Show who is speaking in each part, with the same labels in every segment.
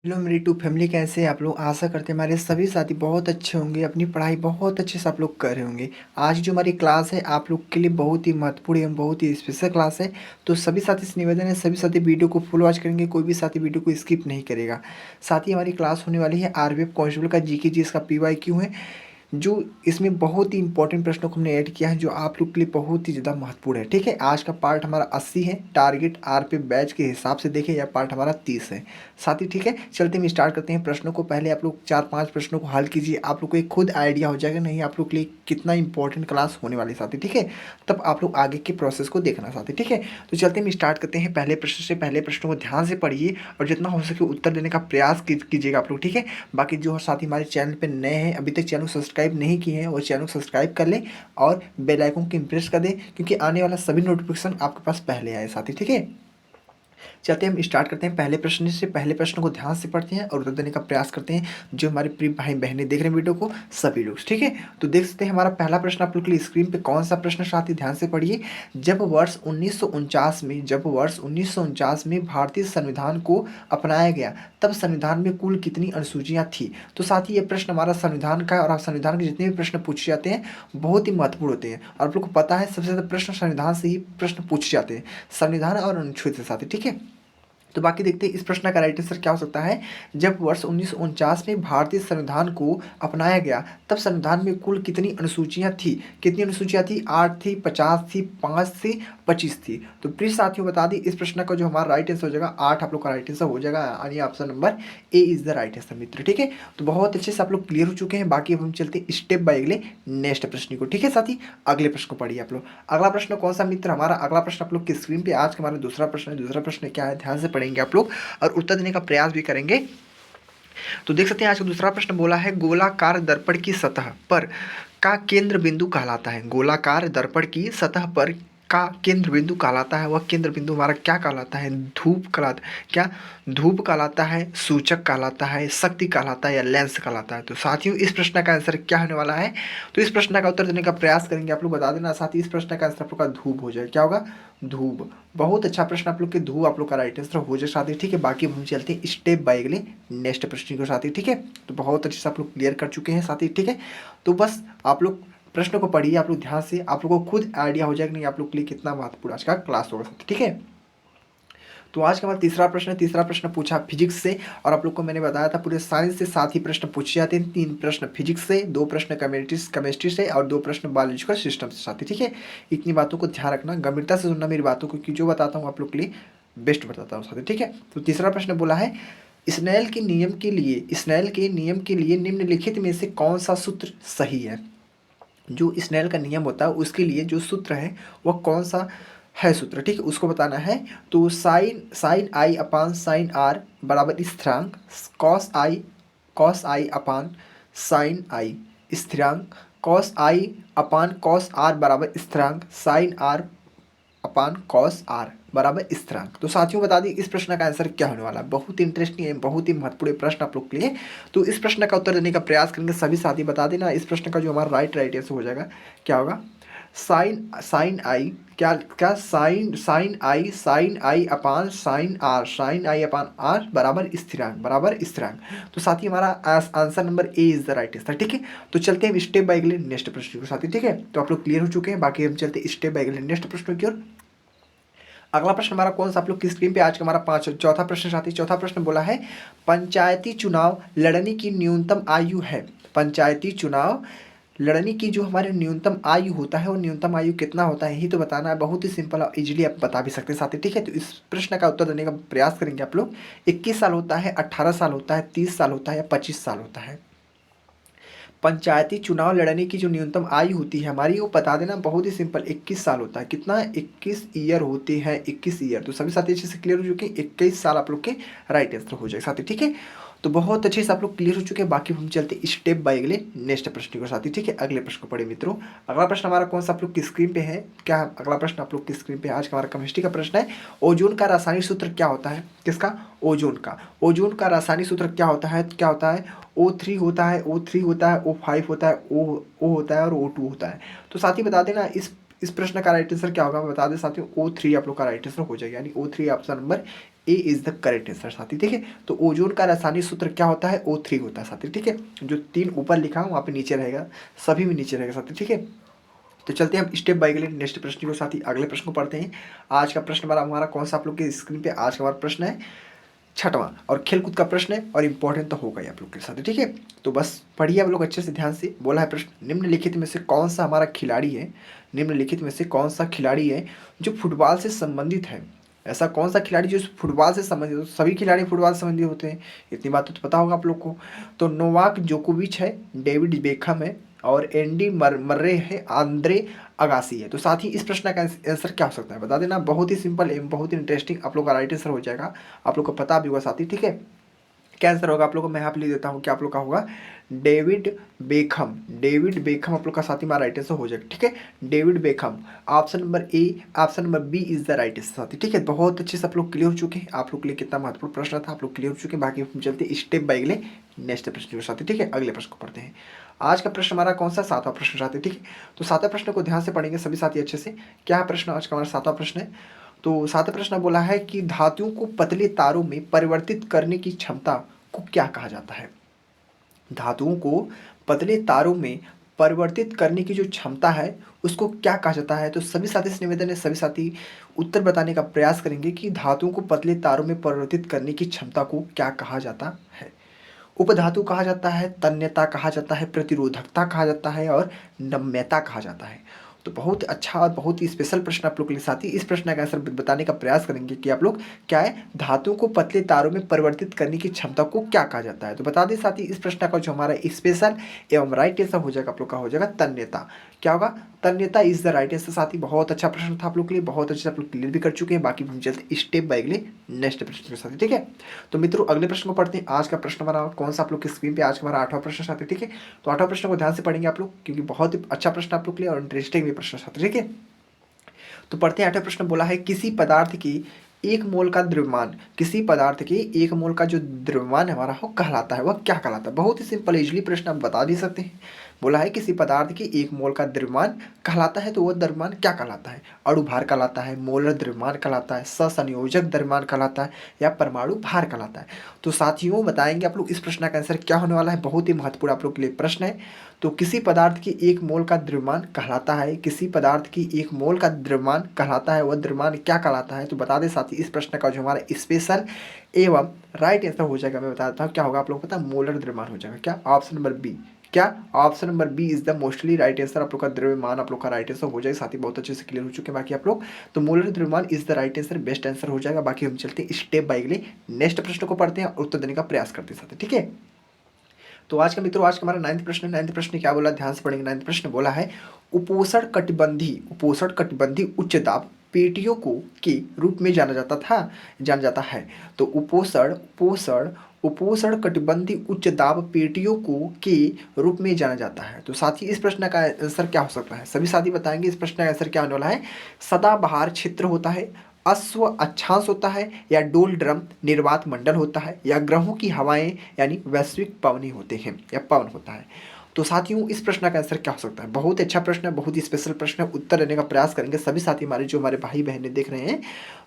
Speaker 1: Hello मेरी YouTube family, कैसे हैं आप लोग। आशा करते हैं हमारे सभी साथी बहुत अच्छे होंगे, अपनी पढ़ाई बहुत अच्छे से आप लोग कर रहे होंगे। आज जो हमारी क्लास है आप लोग के लिए बहुत ही महत्वपूर्ण एवं बहुत ही स्पेशल क्लास है। तो सभी साथी से निवेदन है, सभी साथी वीडियो को फुल वॉच करेंगे, कोई भी साथी वीडियो को स्किप नहीं करेगा। साथ ही हमारी क्लास होने वाली है आरबीएफ कांस्टेबल का जीके जी, इसका पीवाईक्यू है। जो इसमें बहुत ही इंपॉर्टेंट प्रश्नों को हमने ऐड किया है, जो आप लोग के लिए बहुत ही ज़्यादा महत्वपूर्ण है। ठीक है, आज का पार्ट हमारा 80 है, टारगेट आर पे बैच के हिसाब से देखें यह पार्ट हमारा 30 है। साथ ही ठीक है, चलते हम स्टार्ट करते हैं प्रश्नों को। पहले आप लोग 4-5 प्रश्नों को हल कीजिए, आप लोग को एक खुद आइडिया हो जाएगा नहीं आप लोग के लिए कितना इंपॉर्टेंट क्लास होने वाली साथी। ठीक है, तब आप लोग आगे के प्रोसेस को देखना साथी। ठीक है, तो चलते हम स्टार्ट करते हैं पहले प्रश्न से। पहले प्रश्नों को ध्यान से पढ़िए और जितना हो सके उत्तर देने का प्रयास कीजिएगा आप लोग। ठीक है, बाकी जो साथी हमारे चैनल पर नए हैं, अभी तक चैनल सब्सक्राइब नहीं किए हैं, वो चैनल को सब्सक्राइब कर लें और बेल आइकन को प्रेस कर दें, क्योंकि आने वाला सभी नोटिफिकेशन आपके पास पहले आए साथी। ठीक है, चलते हम स्टार्ट करते हैं पहले प्रश्न से। पहले प्रश्न को ध्यान से पढ़ते हैं और उत्तर देने का प्रयास करते हैं। जो हमारे प्रिय भाई बहनें देख रहे हैं वीडियो को, सभी लोग। ठीक है, तो देख सकते हैं हमारा पहला प्रश्न आप लोग के लिए स्क्रीन पे कौन सा प्रश्न साथी, ध्यान से पढ़िए। जब वर्ष 1949 में भारतीय संविधान को अपनाया गया, तब संविधान में कुल कितनी अनुसूचियां थी। तो साथी ये प्रश्न हमारा संविधान का है और संविधान के जितने भी प्रश्न पूछे जाते हैं बहुत ही महत्वपूर्ण होते हैं। और आप लोग को पता है सबसे ज़्यादा प्रश्न संविधान से ही प्रश्न पूछे जाते हैं, संविधान और अनुच्छेद से साथी। ठीक है, तो बाकी देखते हैं इस प्रश्न का राइट आंसर क्या हो सकता है। जब वर्ष 1949 में भारतीय संविधान को अपनाया गया, तब संविधान में कुल कितनी अनुसूचियां थी। कितनी अनुसूचियां थी, 8 थी, 50 थी, 5 थी, 25 थी। तो प्लीज साथियों बता दी इस प्रश्न का जो हमारा राइट आंसर हो जाएगा 8, आप लोग का राइट आंसर हो जाएगा, यानी option number A is the right answer मित्र। ठीक है, तो बहुत अच्छे से आप लोग क्लियर हो चुके हैं। बाकी अब हम चलते हैं स्टेप बाय अगले नेक्स्ट प्रश्न को। ठीक है साथी, अगले प्रश्न को पढ़िए आप लोग। अगला प्रश्न कौन सा मित्र, हमारा अगला प्रश्न आप लोग की स्क्रीन पे आज का हमारा दूसरा प्रश्न है। दूसरा प्रश्न क्या है, ध्यान से पढ़ेंगे आप लोग और उत्तर देने का प्रयास भी करेंगे। तो देख सकते हैं आज का दूसरा प्रश्न बोला है, गोलाकार दर्पण की सतह पर का केंद्र बिंदु कहलाता है। गोलाकार दर्पण की सतह पर का केंद्र बिंदु कहलाता है। वह केंद्र बिंदु हमारा क्या कहलाता है, धूप कहलाता, क्या धूप कहलाता है, सूचक कहलाता है, शक्ति कहलाता है या लेंस कहलाता है। तो साथियों इस प्रश्न का आंसर क्या होने वाला है, तो इस प्रश्न का उत्तर देने का प्रयास करेंगे। आप लोग बता देना साथी, इस प्रश्न का आंसर आप लोग का धूप हो जाए। क्या होगा, धूप। बहुत अच्छा प्रश्न आप लोग के, धूप आप लोग का राइट आंसर हो जाए साथी। ठीक है, बाकी हम चलते हैं स्टेप बाय अगले नेक्स्ट प्रश्न को साथी। ठीक है, तो बहुत अच्छे से आप लोग क्लियर कर चुके हैं साथी। ठीक है, तो बस आप लोग प्रश्न को पढ़िए आप लोग ध्यान से, आप लोगों को खुद आइडिया हो जाएगा नहीं आप लोग के लिए कितना महत्वपूर्ण आज का क्लास होगा साथी। ठीक है, तो आज का हमारा तीसरा प्रश्न है। तीसरा प्रश्न पूछा फिजिक्स से, और आप लोग को मैंने बताया था पूरे साइंस से 7 ही प्रश्न पूछे जाते हैं। 3 प्रश्न फिजिक्स से, 2 प्रश्न केमिस्ट्री से और 2 प्रश्न बायोलॉजिकल सिस्टम से साथी। ठीक है, इतनी बातों को ध्यान रखना, गंभीरता से सुनना मेरी बातों को, कि जो बताता हूँ आप लोग के लिए बेस्ट बताता हूँ साथी। ठीक है, तो तीसरा प्रश्न बोला है, स्नेल के नियम के लिए निम्नलिखित में से कौन सा सूत्र सही है। जो स्नेल का नियम होता है उसके लिए जो सूत्र है वह कौन सा है सूत्र। ठीक है, उसको बताना है। तो sine sine i upon sine r बराबर स्थिरांक, cos i upon sine i स्थिरांक, cos i upon cos r बराबर स्थिरांक, sine r upon cos r बराबर स्थिरांक। तो साथियों बता दी इस प्रश्न का आंसर क्या होने वाला है। बहुत ही इंटरेस्टिंग है, बहुत ही महत्वपूर्ण प्रश्न आप लोग के लिए। तो इस प्रश्न का उत्तर देने का प्रयास करेंगे सभी साथी। बता देना इस प्रश्न का जो हमारा राइट आंसर हो जाएगा क्या होगा, साइन साइन आई, क्या क्या sine i upon sine i upon r बराबर स्थिरांक। तो साथी हमारा answer number A is the right answer. ठीक है, तो चलते हैं स्टेप बाय अगले नेक्स्ट प्रश्न को साथी। ठीक है, तो आप लोग क्लियर हो चुके हैं, बाकी हम चलते हैं स्टेप बाय अगले नेक्स्ट प्रश्न की ओर। अगला प्रश्न हमारा कौन सा, आप लोग की स्क्रीन पे आज का हमारा चौथा प्रश्न साथी। चौथा प्रश्न बोला है, पंचायती चुनाव लड़ने की न्यूनतम आयु है। पंचायती चुनाव लड़ने की जो हमारे न्यूनतम आयु होता है वो न्यूनतम आयु कितना होता है, यही तो बताना है। बहुत ही सिंपल और इजीली आप बता भी सकते हैं साथी। ठीक है, तो इस प्रश्न का उत्तर देने का प्रयास करेंगे आप लोग। 21 साल होता है, 18 साल होता है, 30 साल होता है या 25 साल होता है। पंचायती चुनाव लड़ने की जो न्यूनतम आयु होती है हमारी, वो बता देना। बहुत ही सिंपल, 21 साल होता है। कितना, 21 ईयर होते हैं, 21 ईयर। तो सभी साथी अच्छे से क्लियर हो चुके हैं, 21 साल आप लोग के राइट आंसर हो जाए साथी। ठीक है, तो बहुत अच्छे से आप लोग क्लियर हो चुके हैं। बाकी हम चलते स्टेप बाय अगले नेक्स्ट प्रश्न को साथी। ठीक है, अगले प्रश्न को पढ़े मित्रों। अगला प्रश्न हमारा कौन सा आप लोग की स्क्रीन पे है, क्या अगला प्रश्न आप लोग की स्क्रीन पे आज का हमारा केमिस्ट्री का प्रश्न है। ओजोन का रासायनिक सूत्र क्या होता है, किसका, ओजोन का रासायनिक सूत्र क्या होता है, क्या होता है, O3 होता है, O3 होता है, O5 होता है, O होता है और O2 होता है। तो साथ ही बता देना इस इस प्रश्न का राइट आंसर क्या होगा मैं बता दें साथियों, O3 आप लोग का राइट आंसर हो जाएगा, यानी O3 option number A is the correct answer साथी। ठीक है, तो ओजोन का रासायनिक सूत्र क्या होता है, O3 होता है साथी। ठीक है, जो 3 ऊपर लिखा है वहाँ पे नीचे रहेगा, सभी में नीचे रहेगा साथी। ठीक है, तो चलते हैं हम स्टेप बाय के लिए नेक्स्ट प्रश्न को साथी, अगले प्रश्न को पढ़ते हैं। आज का प्रश्न हमारा कौन सा आप लोग की स्क्रीन पे आज का हमारा प्रश्न है छठवां, और खेलकूद का प्रश्न है और इंपॉर्टेंट तो होगा ही आप लोग के साथ। ठीक है, तो बस पढ़िए आप लोग अच्छे से ध्यान से। बोला है प्रश्न, निम्नलिखित में से कौन सा हमारा खिलाड़ी है, निम्नलिखित में से कौन सा खिलाड़ी है जो फुटबॉल से संबंधित है। ऐसा कौन सा खिलाड़ी जो फुटबॉल से संबंधित हो, सभी खिलाड़ी फुटबॉल से संबंधित होते हैं, इतनी बात तो पता होगा आप लोग को। तो नोवाक जोकोविच है, डेविड बेकहम है, और एंडी मर्रे है, आंद्रे अगासी है। तो साथ ही इस प्रश्न का आंसर क्या हो सकता है बता देना, बहुत ही सिंपल एवं बहुत ही इंटरेस्टिंग आप लोग का राइट आंसर हो जाएगा, आप लोग को पता भी होगा साथी। ठीक है, क्या आंसर होगा आप लोग को मैं यहाँ पे लिख देता हूँ, क्या आप लोग का होगा डेविड बेकहम, डेविड बेकहम आप लोग का साथी हमारा राइट आंसर हो जाएगा। ठीक है, David Beckham option number A, option number B is the right answer साथी। ठीक है, बहुत अच्छे से आप लोग क्लियर हो चुके हैं, आप लोग के लिए कितना महत्वपूर्ण प्रश्न था आप लोग क्लियर हो चुके हैं। बाकी हम चलते स्टेप बाय अगले नेक्स्ट प्रश्न के साथी। ठीक है, अगले प्रश्न को पढ़ते हैं। आज का प्रश्न हमारा कौन सा, सातवां प्रश्न साथी। ठीक है, तो सातवां प्रश्न को ध्यान से पढ़ेंगे सभी साथी अच्छे से। क्या प्रश्न आज का हमारा सातवां प्रश्न है, तो सातवां प्रश्न बोला है कि धातुओं को पतले तारों में परिवर्तित करने की क्षमता को क्या कहा जाता है। धातुओं को पतले तारों में परिवर्तित करने की जो क्षमता है उसको क्या कहा जाता है। तो सभी साथी से निवेदन है, सभी साथी उत्तर बताने का प्रयास करेंगे कि धातुओं को पतले तारों में परिवर्तित करने की क्षमता को क्या कहा जाता है। उपधातु कहा जाता है, तन्यता कहा जाता है, प्रतिरोधकता कहा जाता है, और नम्यता कहा जाता है। तो बहुत अच्छा और बहुत ही स्पेशल प्रश्न आप लोग के लिए साथी। इस प्रश्न का आंसर बताने का प्रयास करेंगे कि आप लोग क्या है, धातुओं को पतले तारों में परिवर्तित करने की क्षमता को क्या कहा जाता है। तो बता दें साथी, इस प्रश्न का जो हमारा स्पेशल एवं राइट आंसर हो जाएगा आप लोग का हो जाएगा तन्यता। क्या होगा, तन्यता इज द राइट आंसर साथी। बहुत अच्छा प्रश्न था आप लोग के लिए, बहुत अच्छे से आप लोग क्लियर भी कर चुके हैं। बाकी हम चलते स्टेप बाय अगले नेक्स्ट प्रश्न के साथ। ठीक है, तो मित्रों अगले प्रश्न को पढ़ते हैं। आज का प्रश्न हमारा कौन सा आप लोग की स्क्रीन पे, आज का हमारा आठवां प्रश्न साथी। ठीक है, तो आठवां प्रश्न को ध्यान से पढ़ेंगे आप लोग, क्योंकि बहुत ही अच्छा प्रश्न आप लोग के लिए और इंटरेस्टिंग भी प्रश्न साथी। ठीक है, तो पढ़ते हैं। आठवां प्रश्न बोला है किसी पदार्थ की एक मोल का द्रव्यमान, किसी पदार्थ के एक मोल का जो द्रव्यमान हमारा हो कहलाता है, वह क्या कहलाता है। बहुत ही सिंपल इजली प्रश्न आप बता भी सकते हैं। बोला है किसी पदार्थ की एक मोल का द्रव्यमान कहलाता है, तो वह द्रव्यमान क्या कहलाता है। अणु भार कहलाता है, मोलर द्रव्यमान कहलाता है, सहसंयोजक द्रव्यमान कहलाता है, या परमाणु भार कहलाता है। तो साथियों बताएंगे आप लोग इस प्रश्न का आंसर क्या होने वाला है। बहुत ही महत्वपूर्ण आप लोग के लिए प्रश्न है। तो किसी पदार्थ की एक मोल का द्रव्यमान कहलाता है, किसी पदार्थ की एक मोल का द्रव्यमान कहलाता है, वह द्रव्यमान क्या कहलाता है। तो बता दें साथी, इस प्रश्न का जो हमारा स्पेशल एवं राइट आंसर हो जाएगा, मैं बता देता हूँ क्या होगा आप लोग पता है, मोलर द्रव्यमान हो जाएगा। क्या, ऑप्शन नंबर बी। क्या, option number B is the mostly right answer. आप लोग का द्रव्यमान आप लोग का राइट आंसर हो जाएगा साथी। बहुत अच्छे से क्लियर हो चुके हैं बाकी आप लोग। तो मोलर द्रव्यमान is the right answer, best answer हो जाएगा। बाकी हम चलते हैं स्टेप बाय अगले नेक्स्ट प्रश्न को पढ़ते हैं और उत्तर देने का प्रयास करते हैं साथी। ठीक है, तो आज का मित्रों आज का हमारा 9th प्रश्न, 9th प्रश्न क्या बोला ध्यान से पढ़ेंगे। 9th प्रश्न बोला है उपोषण कटिबंधी उच्च दाब पेटियों को के रूप में जाना जाता है। तो उपोषण कटिबंधी उच्च दाब पेटियों को के रूप में जाना जाता है। तो साथी इस प्रश्न का आंसर क्या हो सकता है, सभी साथी बताएंगे इस प्रश्न का आंसर क्या होने वाला है। सदाबहार क्षेत्र होता है, अश्व अक्षांश होता है, या डोल ड्रम निर्वात मंडल होता है, या ग्रहों की हवाएं यानी वैश्विक पवनी होते हैं, या पवन होता है। तो साथियों इस प्रश्न का आंसर क्या हो सकता है। बहुत अच्छा प्रश्न है, बहुत ही स्पेशल प्रश्न है। उत्तर देने का प्रयास करेंगे सभी साथी हमारे, जो हमारे भाई बहनें देख रहे हैं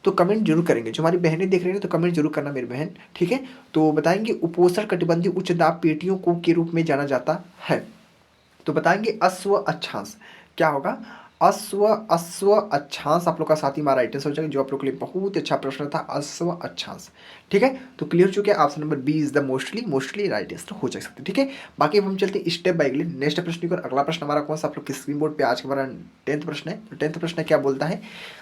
Speaker 1: तो कमेंट जरूर करेंगे। जो हमारी बहनें देख रही हैं तो कमेंट जरूर करना मेरी बहन। ठीक है, तो बताएंगे उपोषण कटिबंधी उच्च दाब पेटियों को के रूप में जाना जाता है। तो बताएंगे अश्व अक्षांश क्या होगा, अश्व अक्षांश आप लोग का साथी हमारा राइट आंसर हो जाएगा, जो आप लोग के लिए बहुत अच्छा प्रश्न था, अश्व अक्षांश। ठीक है, तो क्लियर हो चुके हैं, option number B is the mostly right answer हो जा सकते हैं। ठीक है, बाकी अब हम चलते हैं स्टेप बाय अगले नेक्स्ट प्रश्न की ओर। अगला प्रश्न हमारा कौन सा आप लोग के स्क्रीन बोर्ड पे आज हमारा 10th प्रश्न है। तो 10th प्रश्न क्या बोलता है,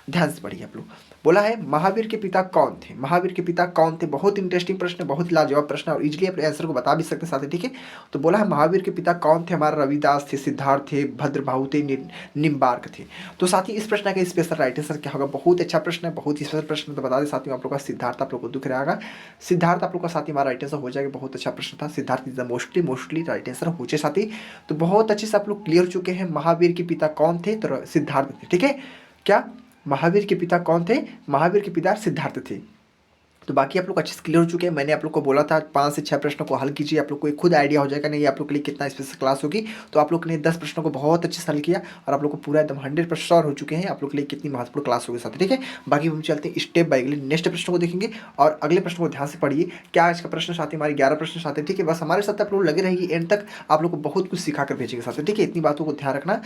Speaker 1: ध्यान से पढ़िए आप लोग। बोला है महावीर के पिता कौन थे, महावीर के पिता कौन थे। बहुत इंटरेस्टिंग प्रश्न है, बहुत लाजवाब प्रश्न है, और इजिली अपने आंसर को बता भी सकते हैं साथी। ठीक है, तो बोला है महावीर के पिता कौन थे, हमारा रविदास थे, सिद्धार्थ थे, भद्रभाहु थे, निम्बार्क थे। तो साथी इस प्रश्न का स्पेशल राइट आंसर क्या होगा। बहुत अच्छा प्रश्न है, बहुत ही स्पेशल प्रश्न। तो बता दें साथियों आप लोग का सिद्धार्थ आप लोग को दिख रहा होगा, सिद्धार्थ आप लोग का साथी हमारा राइट आंसर हो जाएगा। बहुत अच्छा प्रश्न था, Siddharth is the mostly right answer हो जाए साथी। तो बहुत अच्छे से आप लोग क्लियर हो चुके हैं। महावीर के पिता कौन थे, तो सिद्धार्थ थे। ठीक है, क्या महावीर के पिता कौन थे, महावीर के पिता सिद्धार्थ थे। तो बाकी आप लोग अच्छे से क्लियर हो चुके हैं। मैंने आप लोग को बोला था 5 से 6 प्रश्नों को हल कीजिए, आप लोग को एक खुद आइडिया हो जाएगा नहीं आप लोग के लिए कितना स्पेशल क्लास होगी। तो आप लोग ने 10 प्रश्नों को बहुत अच्छे से हल किया और आप लोग को पूरा एकदम 100% श्योर हो चुके हैं आप लोग के लिए कितनी महत्वपूर्ण क्लास होगी साथ, ठीक है। बाकी हम चलते हैं स्टेप बाय अगले नेक्स्ट प्रश्न को देखेंगे और अगले प्रश्न को ध्यान से पढ़िए। क्या आज का प्रश्न साथ ही हमारे 11 प्रश्न साथ है, ठीक है। बस हमारे साथ आप लोग लगे रहिए एंड तक, आप लोग को बहुत कुछ सिखा कर भेजेंगे साथ, ठीक है। इतनी बातों को ध्यान रखना,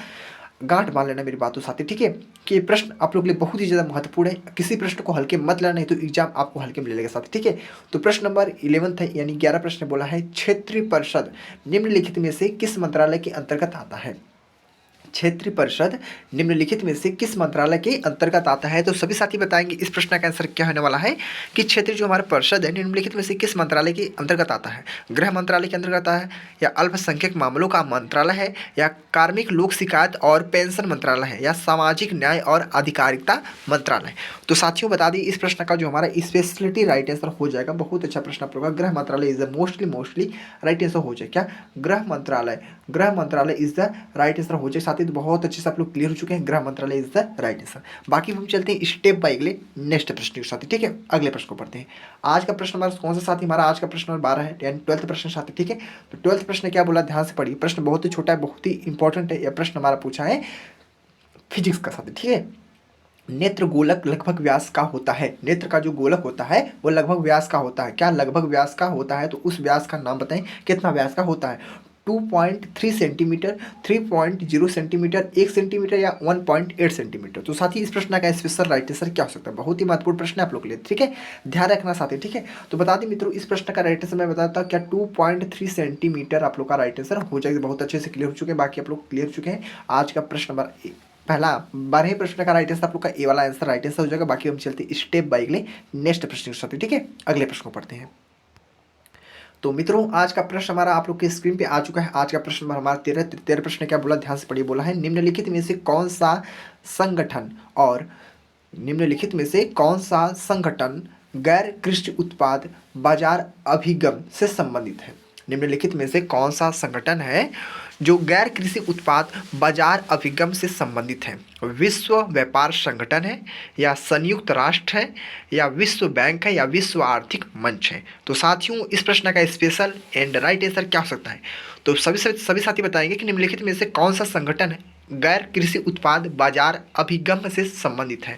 Speaker 1: गांठ बांध लेना मेरी बातों साथ, ठीक है। कि ये प्रश्न आप लोग के लिए बहुत ही ज़्यादा महत्वपूर्ण है, किसी प्रश्न को हल्के मत लेना, नहीं तो एग्जाम आपको हल्के में ले लेगा साथ, ठीक है। तो प्रश्न नंबर 11 है, यानी 11 प्रश्न बोला है, क्षेत्रीय परिषद निम्नलिखित में से किस मंत्रालय के अंतर्गत आता है। क्षेत्रीय परिषद निम्नलिखित में से किस मंत्रालय के अंतर्गत आता है। तो सभी साथी बताएंगे इस प्रश्न का आंसर क्या होने वाला है कि क्षेत्रीय जो हमारा परिषद है निम्नलिखित में से किस मंत्रालय के अंतर्गत आता है। गृह मंत्रालय के अंतर्गत आता है, या अल्पसंख्यक मामलों का मंत्रालय है, या कार्मिक लोक शिकायत और पेंशन मंत्रालय है, या सामाजिक न्याय और अधिकारिता मंत्रालय। तो साथियों बता दी इस प्रश्न का जो हमारा स्पेशलिटी राइट आंसर हो जाएगा, बहुत अच्छा प्रश्न आप लोगों का, गृह मंत्रालय is the mostly right answer हो जाए। क्या गृह मंत्रालय इज द राइट आंसर हो जाए साथी। तो बहुत अच्छे से आप लोग क्लियर हो चुके हैं, गृह मंत्रालय इज द राइट आंसर। बाकी हम चलते हैं स्टेप बाय अगले नेक्स्ट प्रश्न के साथ, ठीक है। अगले प्रश्न को पढ़ते हैं। आज का प्रश्न हमारा कौन सा साथी, हमारा आज का प्रश्न नंबर 12 है, यानी 12th प्रश्न साथी, ठीक है। तो 12th प्रश्न क्या बोला, ध्यान से पढ़िए। प्रश्न बहुत ही छोटा है, बहुत ही इंपॉर्टेंट है। यह प्रश्न हमारा पूछा है फिजिक्स का साथी, ठीक है। नेत्र गोलक लगभग व्यास का होता है। नेत्र का जो गोलक होता है वो लगभग व्यास का होता है। क्या लगभग व्यास का होता है, तो उस व्यास का नाम बताएं, कितना व्यास का होता है। 2.3 सेंटीमीटर, 3.0 सेंटीमीटर, 1 सेंटीमीटर, या 1.8 सेंटीमीटर। तो साथी इस प्रश्न का स्पेशल राइट आंसर क्या हो सकता है, बहुत ही महत्वपूर्ण प्रश्न है आप लोग के लिए, ठीक है। ध्यान रखना साथी, ठीक है। तो बता दें मित्रों इस प्रश्न का राइट आंसर मैं बताता हूँ, क्या 2.3 सेंटीमीटर आप लोग का राइट आंसर हो जाएगा। बहुत अच्छे से क्लियर हो चुके हैं, बाकी आप लोग क्लियर हो चुके हैं। आज का प्रश्न नंबर पहला 12वें प्रश्न का राइट आंसर आप लोग का ए वाला आंसर राइट आंसर हो जाएगा। बाकी हम चलते स्टेप बाय अगले नेक्स्ट प्रश्न के साथ, ठीक है। अगले प्रश्न को पढ़ते हैं। तो मित्रों आज का प्रश्न हमारा आप लोग की स्क्रीन पे आ चुका है। आज का प्रश्न हमारा 13 प्रश्न क्या बोला, ध्यान से पढ़िए। बोला है निम्नलिखित में से कौन सा संगठन और निम्नलिखित में से कौन सा संगठन गैर कृषि उत्पाद बाजार अभिगम से संबंधित है। निम्नलिखित में से कौन सा संगठन है जो गैर कृषि उत्पाद बाजार अभिगम से संबंधित है। विश्व व्यापार संगठन है, या संयुक्त राष्ट्र है, या विश्व बैंक है, या विश्व आर्थिक मंच है। तो साथियों इस प्रश्न का स्पेशल एंड राइट आंसर क्या हो सकता है। तो सभी साथी बताएंगे कि निम्नलिखित में से कौन सा संगठन है गैर कृषि उत्पाद बाजार अभिगम से संबंधित है।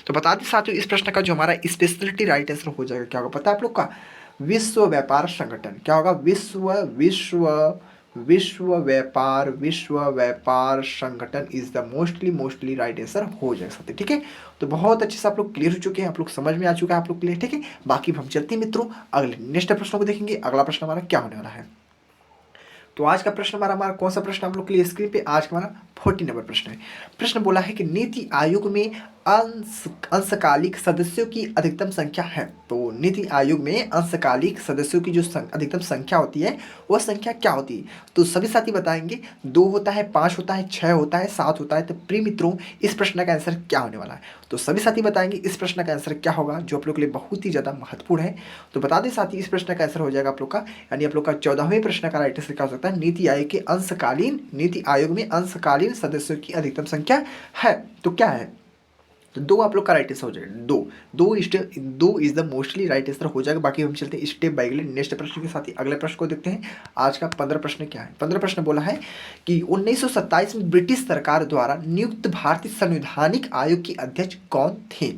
Speaker 1: तो बता दें साथियों इस प्रश्न का जो हमारा स्पेशलिटी राइट आंसर हो जाएगा, क्या होगा पता है आप लोग का, विश्व व्यापार संगठन। क्या होगा, विश्व व्यापार संगठन is the mostly right answer हो जाएगा साथी, ठीक है। तो बहुत अच्छे से आप लोग क्लियर हो चुके हैं, आप लोग समझ में आ चुका है आप लोग क्लियर, ठीक है। बाकी हम चलते हैं मित्रों अगले नेक्स्ट प्रश्न को देखेंगे। अगला प्रश्न हमारा क्या होने वाला है। तो आज का प्रश्न हमारा कौन सा प्रश्न आप लोग के लिए स्क्रीन पे, आज का हमारा 40 नंबर प्रश्न है। प्रश्न बोला है कि नीति आयोग में अंशकालिक सदस्यों की अधिकतम संख्या है। तो नीति आयोग में अंशकालिक सदस्यों की जो अधिकतम संख्या होती है वह संख्या क्या होती है। तो सभी साथी बताएंगे 2 होता है, 5 होता है, 6 होता है, 7 होता है। तो प्रिय मित्रों इस प्रश्न का आंसर क्या होने वाला है। तो सभी साथी बताएंगे इस प्रश्न का आंसर क्या होगा, जो आप लोग के लिए बहुत ही ज़्यादा महत्वपूर्ण है। तो बता दें साथी इस प्रश्न का आंसर हो जाएगा आप लोग का, यानी आप लोग का 14वें प्रश्न का राइट आंसर क्या हो सकता है, नीति आयोग में अंशकालीन सदस्यों की अधिकतम संख्या है। तो क्या है, तो 2 आप लोग का राइट आंसर हो जाएगा। 2 is the mostly right answer हो जाएगा। बाकी हम चलते हैं स्टेप बाय अगले नेक्स्ट प्रश्न के साथ ही अगले प्रश्न को देखते हैं। आज का 15 प्रश्न क्या है। 15 प्रश्न बोला है कि 1927 में ब्रिटिश सरकार द्वारा नियुक्त भारतीय संवैधानिक आयोग के अध्यक्ष कौन थे।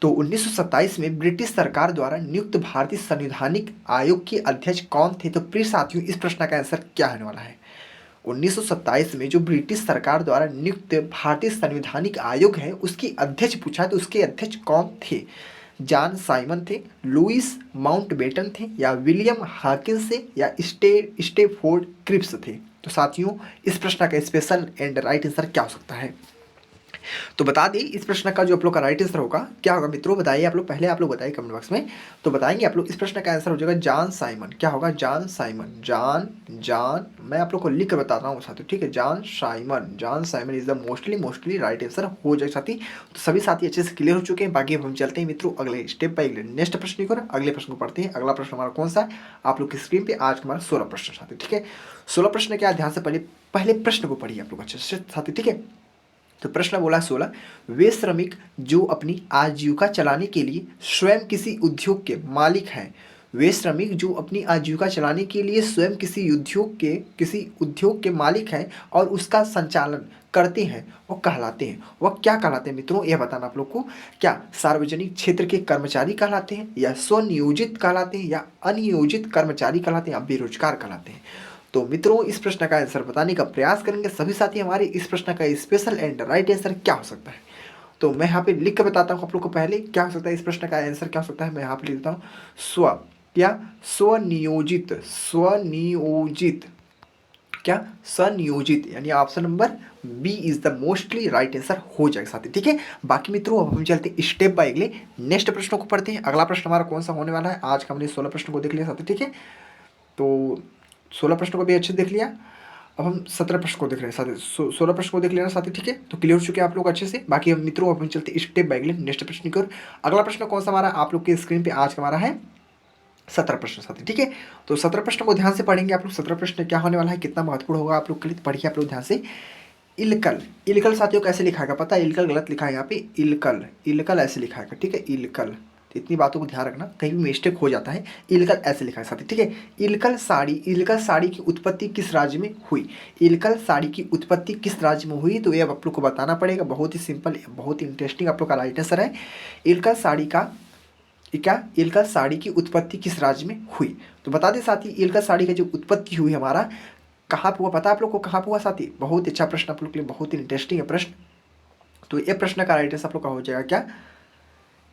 Speaker 1: तो 1927 में ब्रिटिश सरकार द्वारा नियुक्त भारतीय संवैधानिक आयोग के अध्यक्ष कौन थे। तो प्रिय साथियों इस प्रश्न का आंसर क्या होने वाला है। 1927 में जो ब्रिटिश सरकार द्वारा नियुक्त भारतीय संवैधानिक आयोग है उसकी अध्यक्ष पूछा, तो उसके अध्यक्ष कौन थे। जॉन साइमन थे, लुइस माउंटबेटन थे, या विलियम हॉकिंस थे, या स्टेफोर्ड क्रिप्स थे। तो साथियों इस प्रश्न का स्पेशल एंड राइट आंसर क्या हो सकता है। तो बता दें इस प्रश्न का जो आप लोग का राइट आंसर होगा क्या होगा मित्रों, बताइए आप लोग, पहले आप लोग बताइए कमेंट बॉक्स में। तो बताएंगे आप लोग इस प्रश्न का आंसर हो जाएगा जॉन साइमन। क्या होगा, जॉन साइमन, जॉन मैं आप लोग को लिख कर बता रहा हूँ साथियों, ठीक है। John Simon is the mostly right answer हो जाएगा साथी। तो सभी साथी अच्छे से क्लियर हो चुके हैं। बाकी हम चलते हैं मित्रों अगले स्टेप बाय अगले नेक्स्ट प्रश्न को, अगले प्रश्न को पढ़ते हैं। अगला प्रश्न हमारा कौन सा है आप लोग की स्क्रीन पे, आज हमारा 16 प्रश्न साथी, ठीक है। 16 प्रश्न क्या, ध्यान से पहले प्रश्न को पढ़िए आप लोग अच्छे से साथी, ठीक है। तो प्रश्न बोला 16, वे श्रमिक जो अपनी आजीविका चलाने के लिए स्वयं किसी उद्योग के मालिक हैं, वे श्रमिक जो अपनी आजीविका चलाने के लिए स्वयं किसी उद्योग के मालिक हैं और उसका संचालन करते हैं, वह कहलाते हैं। वह क्या कहलाते हैं मित्रों, यह बताना आप लोग को। क्या सार्वजनिक क्षेत्र के कर्मचारी कहलाते हैं, या स्वनियोजित कहलाते हैं, या अनियोजित कर्मचारी कहलाते हैं, या बेरोजगार कहलाते हैं। तो मित्रों इस प्रश्न का आंसर बताने का प्रयास करेंगे सभी साथी हमारे। इस प्रश्न का स्पेशल एंड राइट आंसर क्या हो सकता है, तो मैं यहाँ पे लिख कर बताता हूँ आप लोग को। पहले क्या हो सकता है, इस प्रश्न का आंसर क्या हो सकता है, मैं यहाँ पे लिख देता हूँ स्वनियोजित क्या स्वनियोजित, यानी option number B is the mostly right answer हो जाएगा साथी। ठीक है, बाकी मित्रों अब हम चलते हैं स्टेप बाय अगले नेक्स्ट प्रश्नों को पढ़ते हैं। अगला प्रश्न हमारा कौन सा होने वाला है, आज का हमने 16 प्रश्नों को देख लिया साथी। ठीक है, तो 16 प्रश्नों को भी अच्छे देख लिया, अब हम 17 प्रश्न को देख रहे हैं साथी। 16 प्रश्न को देख लेना साथी। ठीक है, तो क्लियर हो चुके हैं आप लोग अच्छे से। बाकी हम मित्रों अब हम चलते स्टेप बाय अगले नेक्स्ट प्रश्न की ओर। अगला प्रश्न कौन सा हमारा आप लोग के स्क्रीन पे आज का हमारा है 17 प्रश्न साथी। ठीक है, तो 17 प्रश्न को ध्यान से पढ़ेंगे आप लोग। 17 प्रश्न क्या होने वाला है, कितना महत्वपूर्ण होगा आप लोग के लिए, पढ़िए आप लोग ध्यान से। इलकल साथियों कैसे लिखा है पता है, इलकल गलत लिखा है यहाँ पे, इलकल ऐसे लिखा है। ठीक है, इलकल, तो इतनी बातों को ध्यान रखना, कहीं भी मिस्टेक हो जाता है। इलकल ऐसे लिखा है साथी। ठीक है, इलकल साड़ी की उत्पत्ति किस राज्य में हुई, इलकल साड़ी की उत्पत्ति किस राज्य में हुई, तो ये अब आप लोग को बताना पड़ेगा। बहुत ही सिंपल, बहुत ही इंटरेस्टिंग आप लोग का राइट आंसर है। इलकल साड़ी की उत्पत्ति किस राज्य में हुई, तो बता दें साथी, इलकल साड़ी का जो उत्पत्ति हुई हमारा कहाँ पे हुआ, पता है आप लोग को कहाँ पे हुआ साथी। बहुत अच्छा प्रश्न आप लोग के लिए, बहुत ही इंटरेस्टिंग है प्रश्न। तो ये प्रश्न का राइट आंसर आप लोग का हो जाएगा क्या,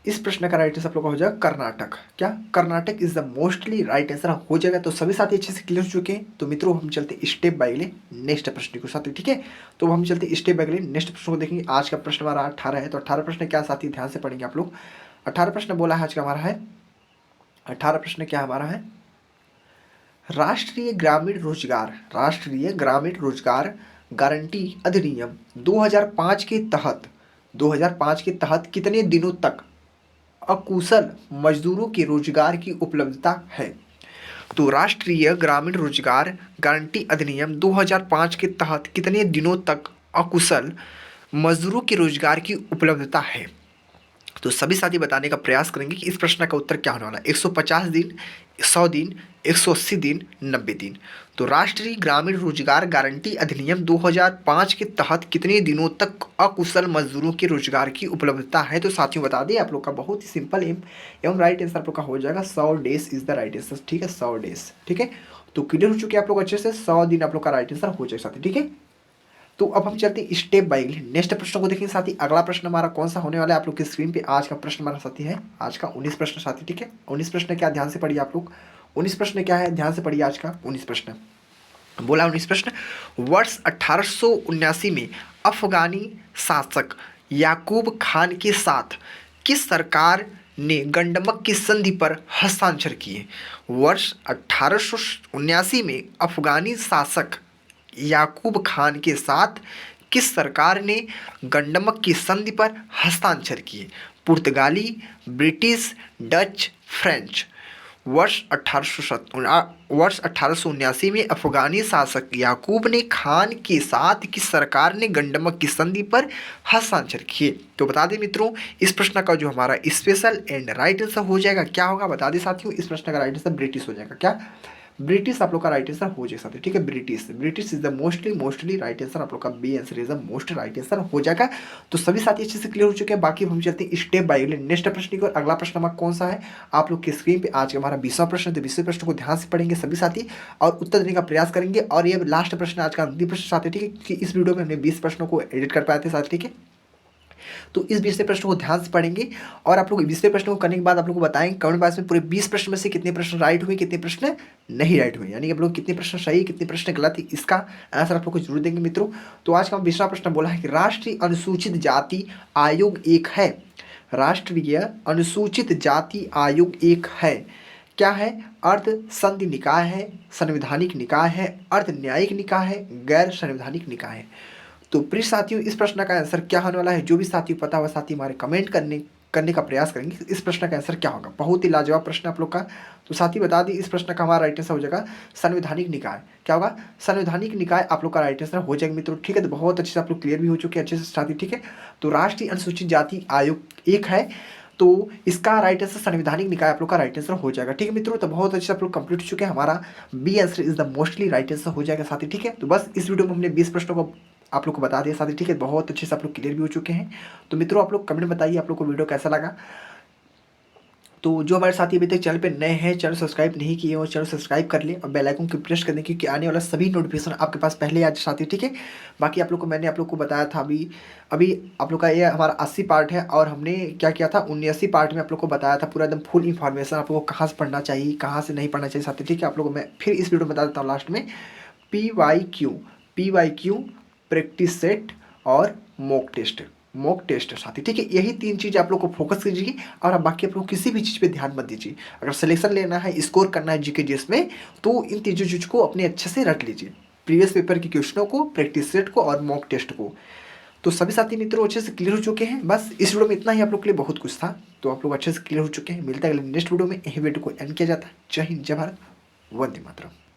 Speaker 1: इस प्रश्न का राइट आंसर आप लोग का हो जाएगा कर्नाटक। क्या Karnataka is the mostly right answer हो जाएगा। तो सभी साथी अच्छे से क्लियर हो चुके हैं। तो मित्रों हम चलते स्टेप बाय अगले नेक्स्ट प्रश्न को साथी। ठीक है, तो हम चलते स्टेप बाय अगले नेक्स्ट प्रश्न को देखेंगे। आज का प्रश्न हमारा 18 है, तो 18 प्रश्न क्या साथी ध्यान से पढ़ेंगे आप लोग। 18 प्रश्न बोला है आज का हमारा है, 18 प्रश्न क्या हमारा है, राष्ट्रीय ग्रामीण रोजगार गारंटी अधिनियम 2005 के तहत कितने दिनों तक अकुशल मजदूरों के रोजगार की उपलब्धता है। तो राष्ट्रीय ग्रामीण रोजगार गारंटी अधिनियम 2005 के तहत कितने दिनों तक अकुशल मजदूरों के रोजगार की उपलब्धता है। तो सभी साथी बताने का प्रयास करेंगे कि इस प्रश्न का उत्तर क्या होने वाला है। 150 दिन, 100 दिन, 180 दिन, 90 दिन। तो राष्ट्रीय ग्रामीण रोजगार गारंटी अधिनियम 2005 के तहत कितने दिनों तक अकुशल मजदूरों के रोजगार की उपलब्धता है। तो साथियों बता दें आप लोग का बहुत ही सिंपल एवं राइट आंसर आप लोग का हो जाएगा 100 days is the right answer. ठीक है, 100 डेज। ठीक है, तो क्लियर हो चुके हैं आप लोग अच्छे से, 100 दिन आप लोग का राइट आंसर हो जाएगा साथी। ठीक है, तो अब हम चलते हैं स्टेप बाय नेक्स्ट प्रश्न को देखेंगे साथी। अगला प्रश्न हमारा कौन सा होने वाला है आप लोग की स्क्रीन पे। आज का प्रश्न हमारा साथी है आज का 19 प्रश्न साथी। ठीक है, 19 प्रश्न क्या, ध्यान से पढ़िए आप लोग। 19 प्रश्न क्या है, ध्यान से पढ़िए। आज का 19 प्रश्न बोला, 19 प्रश्न, वर्ष 1879 में अफगानी शासक याकूब खान के साथ किस सरकार ने गंडमक की संधि पर हस्ताक्षर किए। वर्ष 1879 में अफगानी शासक याकूब खान के साथ किस सरकार ने गंडमक की संधि पर हस्ताक्षर किए। पुर्तगाली, ब्रिटिश, डच, फ्रेंच। वर्ष 1879 में अफगानी शासक याकूब ने खान के साथ किस सरकार ने गंडमक की संधि पर हस्ताक्षर किए। तो बता दें मित्रों, इस प्रश्न का जो हमारा स्पेशल एंड राइट आंसर हो जाएगा क्या होगा, बता दें साथियों, इस प्रश्न का राइट आंसर ब्रिटिश हो जाएगा। क्या, ब्रिटिश आप लोग का राइट आंसर हो जाएगा साथी। ठीक है, British is the mostly right answer. आप लोग का B answer is the most right answer हो जाएगा। तो सभी साथी अच्छे से क्लियर हो चुके हैं। बाकी हम चलते हैं स्टेप बाय नेक्स्ट प्रश्न की ओर। अगला प्रश्न हमारा कौन सा है आप लोग की स्क्रीन पे, आज का हमारा 20वां प्रश्न। तो 20वें प्रश्न को ध्यान से पढ़ेंगे सभी साथी और उत्तर देने का प्रयास करेंगे। और ये लास्ट प्रश्न, आज का अंतिम प्रश्न साथी। ठीक है, कि इस वीडियो में हमने 20 प्रश्नों को एडिट कर पाए थे साथी। ठीक है, तो इस 20वें प्रश्न को ध्यान से पढ़ेंगे और आप लोग 20वें प्रश्न को करने के बाद आप लोग को बताएंगे कमेंट बॉक्स में पूरे 20 प्रश्न में से कितने प्रश्न राइट हुए, कितने प्रश्न नहीं राइट हुए, यानी आप लोग कितने प्रश्न सही, कितने प्रश्न गलत है, इसका आंसर आप लोग को जरूर देंगे मित्रों। तो आज का 20वां प्रश्न बोला है कि राष्ट्रीय अनुसूचित जाति आयोग एक है। राष्ट्रीय अनुसूचित जाति आयोग एक है, क्या है, अर्ध संधि निकाय है, संवैधानिक निकाय है, अर्ध न्यायिक निकाय है, गैर संवैधानिक निकाय है। तो प्रिय साथियों, इस प्रश्न का आंसर क्या होने वाला है, जो भी साथी पता हुआ साथी हमारे कमेंट करने का प्रयास करेंगे इस प्रश्न का आंसर क्या होगा। बहुत ही लाजवाब प्रश्न आप लोग का। तो साथ ही बता दी इस प्रश्न का हमारा राइट आंसर हो जाएगा संवैधानिक निकाय। क्या होगा? संवैधानिक निकाय आप लोग का राइट आंसर हो जाएगा मित्रों। ठीक है, तो बहुत अच्छे से आप लोग क्लियर भी हो चुके हैं अच्छे से साथ ही। ठीक है, तो राष्ट्रीय अनुसूचित जाति आयोग एक है, तो इसका राइट आंसर संवैधानिक निकाय आप लोग का राइट आंसर हो जाएगा। ठीक है मित्रों, तो बहुत अच्छे से आप लोग कंप्लीट हो चुके हैं। हमारा B answer is the mostly right answer हो जाएगा साथ ही। ठीक है, तो बस इस वीडियो में हमने 20 प्रश्नों को आप लोग को बता दिया साथ ही। ठीक है, बहुत अच्छे से आप लोग क्लियर भी हो चुके हैं। तो मित्रों आप लोग कमेंट में बताइए आप लोग को वीडियो कैसा लगा। तो जो हमारे साथी अभी तक चैनल पे नए हैं, चैनल सब्सक्राइब नहीं किए हो, चैनल सब्सक्राइब कर लें और बेल आइकन को प्रेस कर दें, क्योंकि आने वाला सभी नोटिफिकेशन आपके पास पहले आ साथी। ठीक है, बाकी आप लोग को मैंने आप लोग को बताया था अभी अभी आप लोग का ये हमारा 80 पार्ट है, और हमने क्या किया था 79 पार्ट में आप लोग को बताया था पूरा एकदम फुल इन्फॉर्मेशन आप लोग को कहाँ से पढ़ना चाहिए, कहाँ से नहीं पढ़ना चाहिए साथी। ठीक है, आप लोग को मैं फिर इस वीडियो में बता देता हूँ लास्ट में। P Y Q practice set और मॉक टेस्ट साथी। ठीक है, यही 3 चीज़ आप लोग को फोकस कीजिए, और अब बाकी आप लोग किसी भी चीज़ पे ध्यान मत दीजिए। अगर सिलेक्शन लेना है, स्कोर करना है जीके जीएस में, तो इन तीनों चीज़ को अपने अच्छे से रट लीजिए, प्रीवियस पेपर के क्वेश्चनों को, प्रैक्टिस सेट को और मॉक टेस्ट को। तो सभी साथी मित्रों अच्छे से क्लियर हो चुके हैं। बस इस वीडियो में इतना ही आप लोग के लिए बहुत कुछ था, तो आप लोग अच्छे से क्लियर हो चुके हैं। मिलता है अगले नेक्स्ट वीडियो में। यही वीडियो को एंड किया जाता है। जय हिंद, जय भारत, वंदे मातरम।